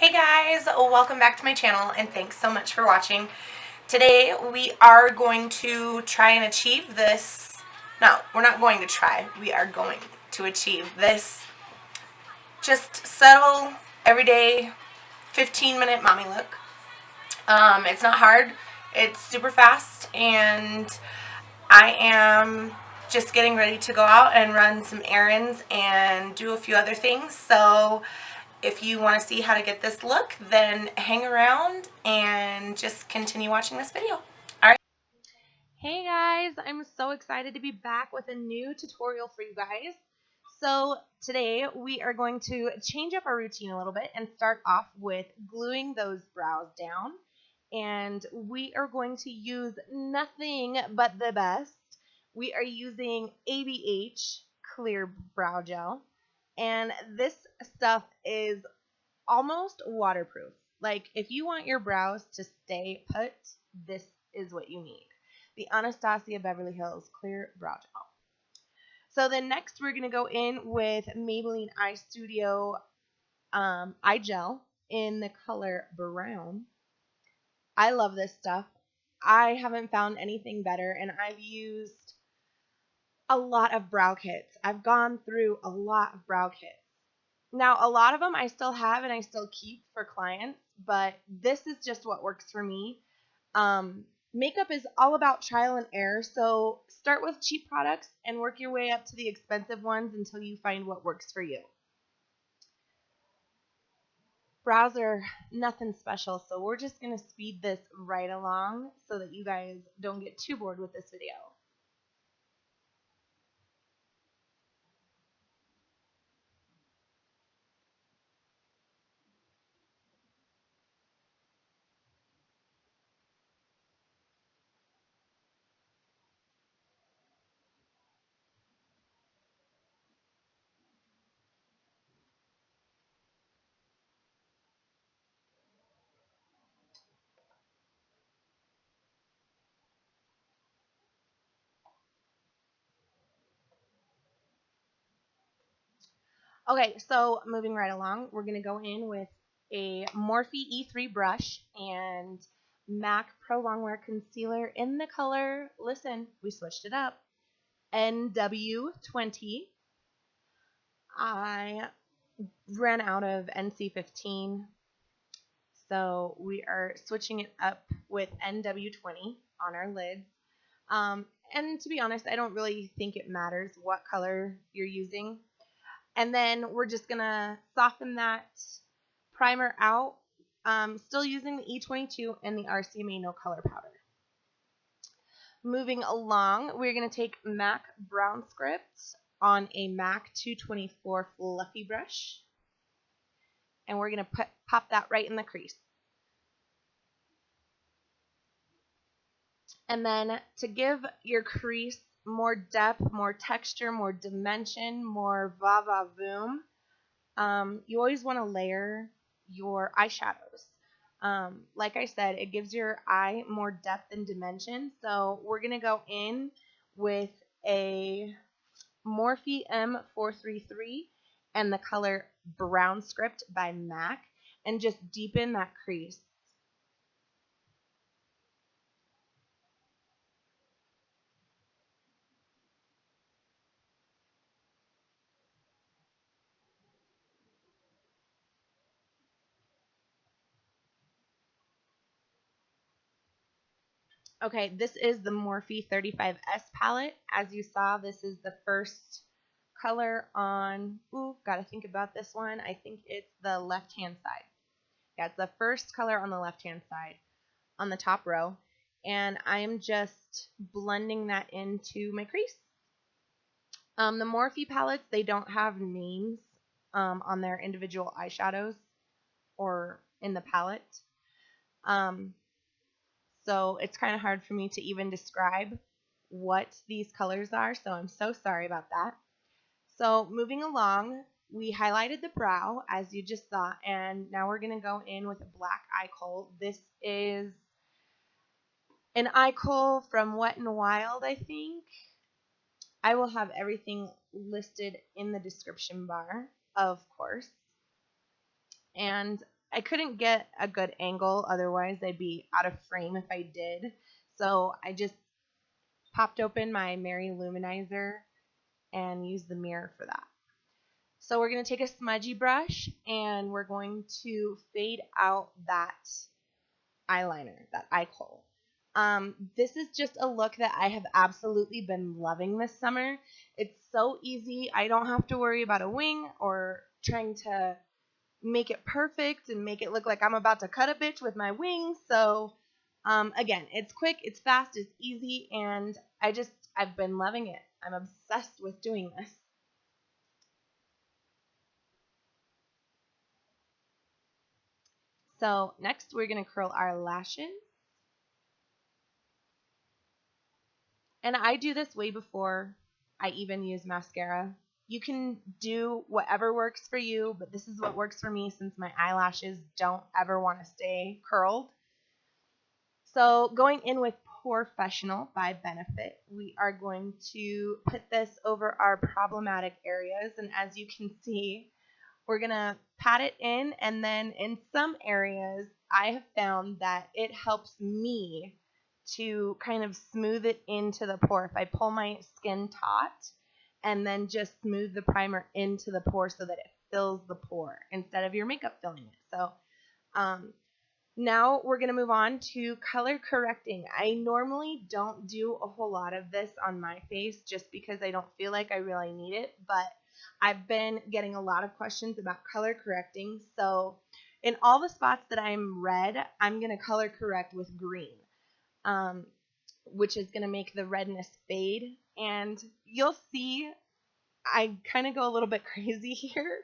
Hey guys, welcome back to my channel and thanks so much for watching. Today we are going to try and achieve this. No, we're not going to try. We are going to achieve this just subtle, everyday, 15-minute mommy look. It's not hard. It's super fast and I am just getting ready to go out and run some errands and do a few other things. So if you want to see how to get this look, then hang around and just continue watching this video. Alright. Hey guys, I'm so excited to be back with a new tutorial for you guys. So today we are going to change up our routine a little bit and start off with gluing those brows down. And we are going to use nothing but the best. We are using ABH Clear Brow Gel. And this stuff is almost waterproof. Like, if you want your brows to stay put, this is what you need. The Anastasia Beverly Hills Clear Brow Gel. So then next we're going to go in with Maybelline Eye Studio Eye Gel in the color Brown. I love this stuff. I haven't found anything better, and I've used a lot of brow kits. I've gone through a lot of brow kits. Now, a lot of them I still have and I still keep for clients, but this is just what works for me. Makeup is all about trial and error, so start with cheap products and work your way up to the expensive ones until you find what works for you. Brows are nothing special, so we're just going to speed this right along so that you guys don't get too bored with this video. Okay, so moving right along, we're going to go in with a Morphe E3 brush and MAC Pro Longwear Concealer in the color, listen, we switched it up, NW20. I ran out of NC15, so we are switching it up with NW20 on our lids. And to be honest, I don't really think it matters what color you're using. And then we're just going to soften that primer out, still using the E22 and the RCMA No Color Powder. Moving along, we're going to take MAC Brown Script on a MAC 224 Fluffy Brush. And we're going to pop that right in the crease. And then to give your crease more depth, more texture, more dimension, more va-va-voom, you always want to layer your eyeshadows. Like I said, it gives your eye more depth and dimension. So we're going to go in with a Morphe M433 and the color Brown Script by MAC and just deepen that crease. Okay, this is the Morphe 35S palette. As you saw, this is the first color on, gotta think about this one. I think it's the left-hand side. Yeah, it's the first color on the left-hand side on the top row. And I am just blending that into my crease. The Morphe palettes, they don't have names on their individual eyeshadows or in the palette. So it's kind of hard for me to even describe what these colors are, so I'm so sorry about that. So moving along, we highlighted the brow, as you just saw, and now we're going to go in with a black eye kohl. This is an eye kohl from Wet n Wild, I think. I will have everything listed in the description bar, of course. And I couldn't get a good angle, otherwise I'd be out of frame if I did. So I just popped open my Mary Luminizer and used the mirror for that. So we're going to take a smudgy brush and we're going to fade out that eyeliner, that eye Kohl. This is just a look that I have absolutely been loving this summer. It's so easy. I don't have to worry about a wing or trying to make it perfect and make it look like I'm about to cut a bitch with my wings. So again, it's quick, it's fast, it's easy, and I've been loving it. I'm obsessed with doing this. So next we're going to curl our lashes. And I do this way before I even use mascara. You can do whatever works for you, but this is what works for me since my eyelashes don't ever want to stay curled. So going in with Porefessional by Benefit, we are going to put this over our problematic areas. And as you can see, we're going to pat it in. And then in some areas, I have found that it helps me to kind of smooth it into the pore. If I pull my skin taut and then just smooth the primer into the pore so that it fills the pore instead of your makeup filling it. So now we're going to move on to color correcting. I normally don't do a whole lot of this on my face just because I don't feel like I really need it, but I've been getting a lot of questions about color correcting. So in all the spots that I'm red, I'm going to color correct with green, which is going to make the redness fade. And you'll see I kind of go a little bit crazy here.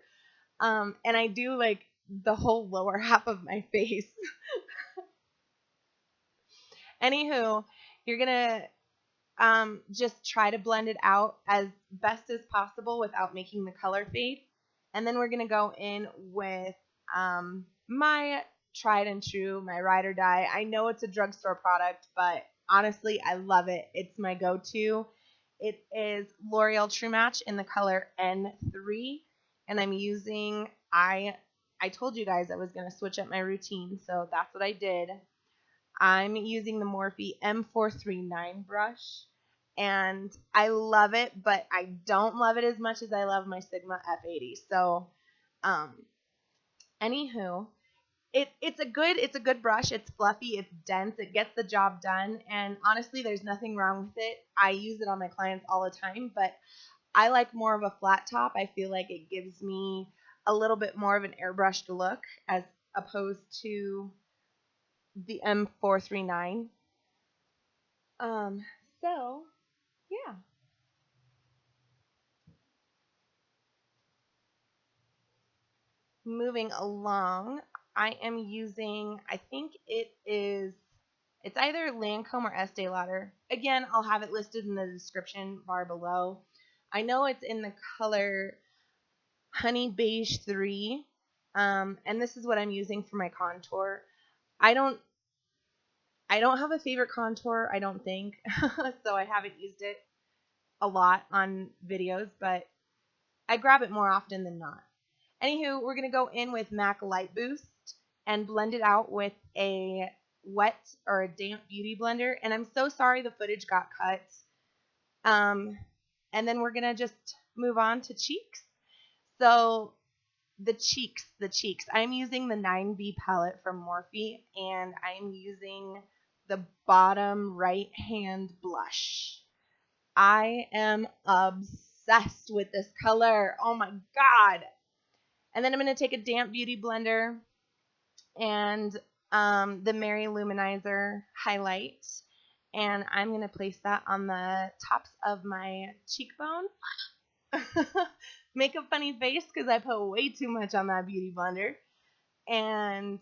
And I do like the whole lower half of my face. Anywho, you're going to just try to blend it out as best as possible without making the color fade. And then we're going to go in with my tried and true, my ride or die. I know it's a drugstore product, but honestly, I love it. It's my go-to. It is L'Oreal True Match in the color N3. And I'm using, I told you guys I was going to switch up my routine, so that's what I did. I'm using the Morphe M439 brush, and I love it, but I don't love it as much as I love my Sigma F80. So, anywho, it's a good brush. It's fluffy, it's dense, it gets the job done, and honestly, there's nothing wrong with it. I use it on my clients all the time, but I like more of a flat top. I feel like it gives me a little bit more of an airbrushed look as opposed to the M439. So yeah. Moving along, I am using, I think it's either Lancome or Estee Lauder. Again, I'll have it listed in the description bar below. I know it's in the color Honey Beige 3, and this is what I'm using for my contour. I don't have a favorite contour, I don't think, so I haven't used it a lot on videos, but I grab it more often than not. Anywho, we're going to go in with MAC Light Boost and blend it out with a wet or a damp beauty blender. And I'm so sorry the footage got cut. And then we're going to just move on to cheeks. So the cheeks. I'm using the 9B palette from Morphe, and I'm using the bottom right hand blush. I am obsessed with this color. Oh my god. And then I'm going to take a damp beauty blender and the Mary Luminizer highlight, and I'm going to place that on the tops of my cheekbone. Make a funny face because I put way too much on that beauty blender. And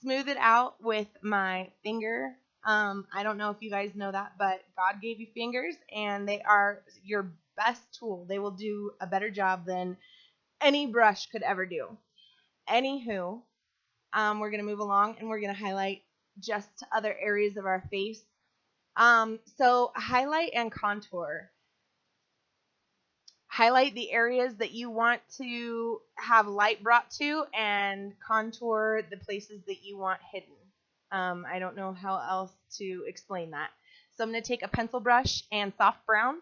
smooth it out with my finger. I don't know if you guys know that, but God gave you fingers, and they are your best tool. They will do a better job than any brush could ever do. Anywho, we're going to move along and we're going to highlight just other areas of our face. So highlight and contour. highlight the areas that you want to have light brought to and contour the places that you want hidden. I don't know how else to explain that. So I'm going to take a pencil brush and soft brown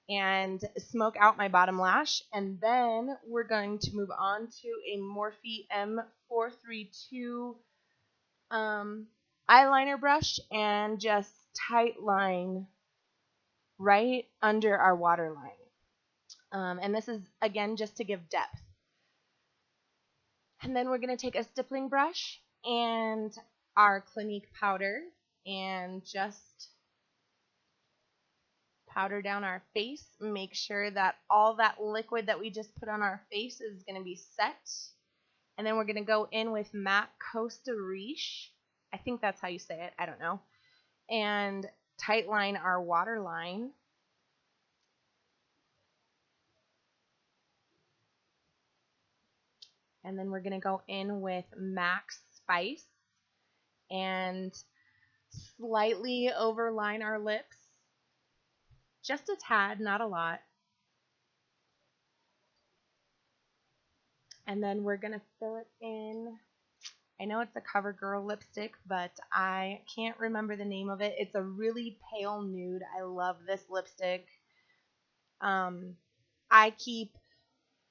and smoke out my bottom lash. And then we're going to move on to a Morphe M432 eyeliner brush and just tight line right under our waterline. And this is, again, just to give depth. And then we're going to take a stippling brush and our Clinque powder and just powder down our face. Make sure that all that liquid that we just put on our face is going to be set. And then we're going to go in with matte Costa Riche. I think that's how you say it. I don't know. And tight line our waterline. And then we're going to go in with Max Spice and slightly overline our lips. Just a tad, not a lot. And then we're going to fill it in. I know it's a CoverGirl lipstick, but I can't remember the name of it. It's a really pale nude. I love this lipstick. I keep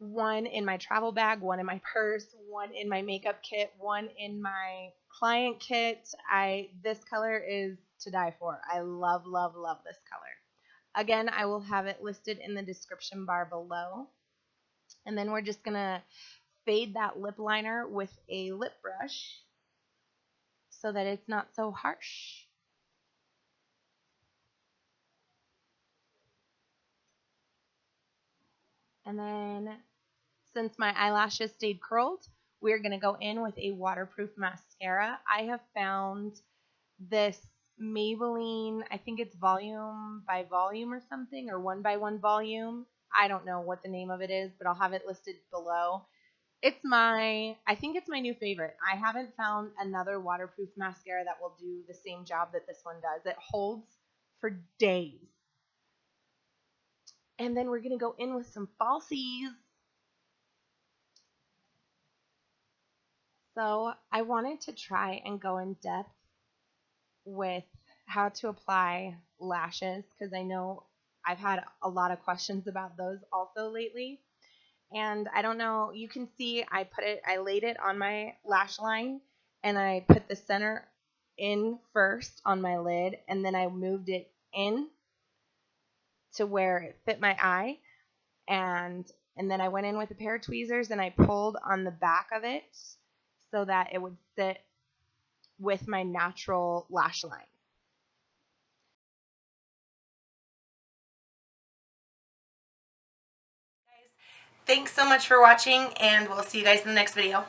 one in my travel bag, one in my purse, one in my makeup kit, one in my client kit. This color is to die for. I love, love, love this color. Again, I will have it listed in the description bar below. And then we're just going to fade that lip liner with a lip brush so that it's not so harsh. And then, since my eyelashes stayed curled, we're going to go in with a waterproof mascara. I have found this Maybelline, I think it's volume by volume or something, or 1 by 1 volume. I don't know what the name of it is, but I'll have it listed below. I think it's my new favorite. I haven't found another waterproof mascara that will do the same job that this one does. It holds for days. And then we're going to go in with some falsies. So I wanted to try and go in depth with how to apply lashes because I know I've had a lot of questions about those also lately. And I don't know, you can see I laid it on my lash line and I put the center in first on my lid and then I moved it in to where it fit my eye and then I went in with a pair of tweezers and I pulled on the back of it so that it would sit with my natural lash line. Thanks so much for watching, and we'll see you guys in the next video.